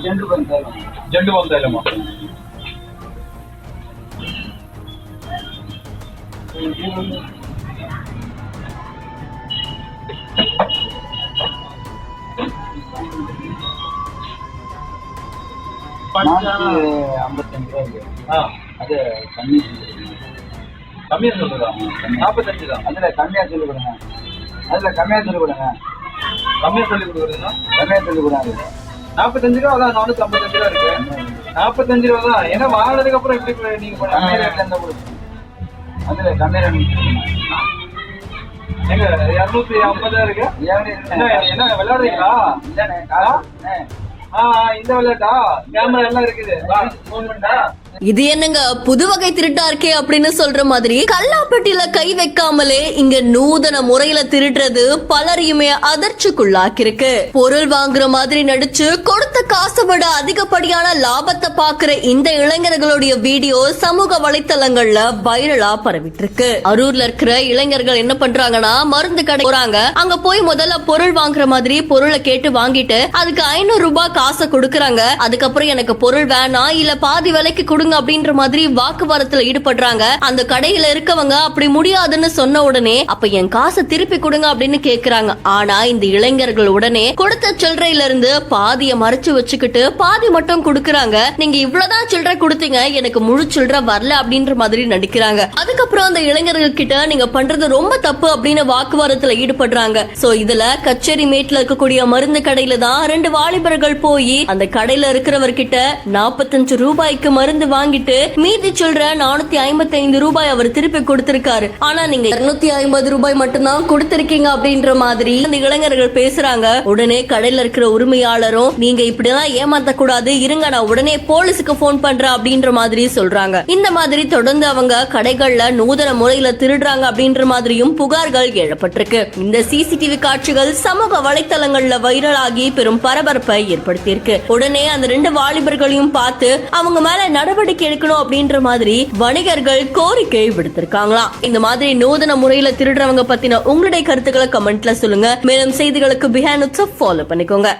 Zandu balm తైలమా அது கம்மி கம்மியா சொல்லுதா 45 தான். அதுல கம்மியா சொல்லி கொடுங்க. கம்மியா சொல்லி கொடுங்க. கம்மியா சொல்லி கொடுக்குறதுன்னா கம்மியா சொல்லி கொடுங்க. 45 ரூபா தான். 455 ரூபா இருக்கு. 45 ரூபா தான். ஏன்னா வாங்கினதுக்கு அப்புறம் எப்படி நீங்க அதுல கம்மியா எங்க 250 இருக்கு. என்ன விளையாடுறீங்களா? இந்த விளையாட்டா கேமரா எல்லாம் இருக்குது. ஃபோன் பண்ணா இது என்னங்க புது வகை திருட்டா இருக்கே அப்படின்னு சொல்ற மாதிரி கல்லாப்பட்டியில கை வைக்காமலே இங்க நூதன முறையில திருடுறது பலரையுமே அதிர்ச்சிக்குள்ளாக்கிருக்கு. பொருள் வாங்குற மாதிரி நடிச்சு கொடுத்த காசை விட அதிகப்படியான லாபத்தை பாக்குற இந்த இளைஞர்களுடைய வீடியோ சமூக வலைத்தளங்கள்ல வைரலா பரவிட்டு இருக்கு. அரூர்ல இருக்கிற இளைஞர்கள் என்ன பண்றாங்கன்னா மருந்து கடை போறாங்க. அங்க போய் முதல்ல பொருள் வாங்குற மாதிரி பொருளை கேட்டு வாங்கிட்டு அதுக்கு 500 ரூபாய் காசை கொடுக்கறாங்க. அதுக்கப்புறம் எனக்கு பொருள் வேணாம் இல்ல பாதி விலைக்கு கொடுங்க அப்படின்ற மாதிரி வாக்குவாதத்துல ஈடுபடுறாங்க. அந்த கடையில இருக்கவங்க அப்படி முடியாதுன்னு சொன்ன உடனே அப்ப என் காசை திருப்பி கொடுங்க அப்படின்னு கேக்குறாங்க. ஆனா இந்த இளைஞர்கள் உடனே கொடுத்த சில்லறையில இருந்து பாதிய மறைச்சு வச்சுக்கிட்டு பாதி மட்டும் கொடுக்கறாங்க. நீங்க இவ்வளவுதான் சில்லறை கொடுத்தீங்க, எனக்கு முழு சில்லறை வரல அப்படின்ற மாதிரி நடிக்கிறாங்க. அதுக்கப்புறம் அந்த இளைஞர்கள் கிட்ட நீங்க பண்றது ரொம்ப தப்பு அப்படின்னு வாக்குவாதத்துல ஈடுபடுறாங்க. சோ இதுல கச்சேரி மேட்ல இருக்கக்கூடிய மருந்து கடையில தான் 2 வாலிபர்கள் போய் அந்த கடையில இருக்கிறவர்கிட்ட 45 ரூபாய்க்கு மருந்து வாங்கிட்டு மீதி சொல்ற 455 ரூபாய் அவர் திருப்பி கொடுத்திருக்காரு. ஆனா நீங்க 250 ரூபாய் மட்டும்தான் கொடுத்திருக்கீங்க அப்படின்ற மாதிரி அந்த இளைஞர்கள் பேசுறாங்க. உடனே கடையில இருக்கிற உரிமையாளரும் நீங்க இப்படிதான் ஏமாத்த கூடாது, இருங்க நான் உடனே போலீஸுக்கு போன் பண்றேன் அப்படின்ற மாதிரி சொல்றாங்க. இந்த மாதிரி தொடர்ந்து அவங்க கடைகள்ல நூதன முறையில திருடுறாங்க அப்படின்ற மாதிரியும் புகார்கள் எழப்பட்டிருக்கு. இந்த சிசிடிவி காட்சிகள் சமூக வலைத்தளங்கள்ல வைரலாகி பெரும் பரபரப்பை ஏற்படுத்தியிருக்கு. உடனே அந்த 2 வாலிபர்களையும் பார்த்து அவங்க மேல நடவடிக்கை எடுக்கணும் அப்படின்ற மாதிரி வணிகர்கள் கோரிக்கை விடுத்திருக்காங்களாம். இந்த மாதிரி நூதன முறையில திருடுறவங்க பத்தின உங்களுடைய கருத்துக்களை கமெண்ட்ல சொல்லுங்க. மேலும் செய்திகளுக்கு பிஹைண்ட் ஃபாலோ பண்ணிக்கோங்க.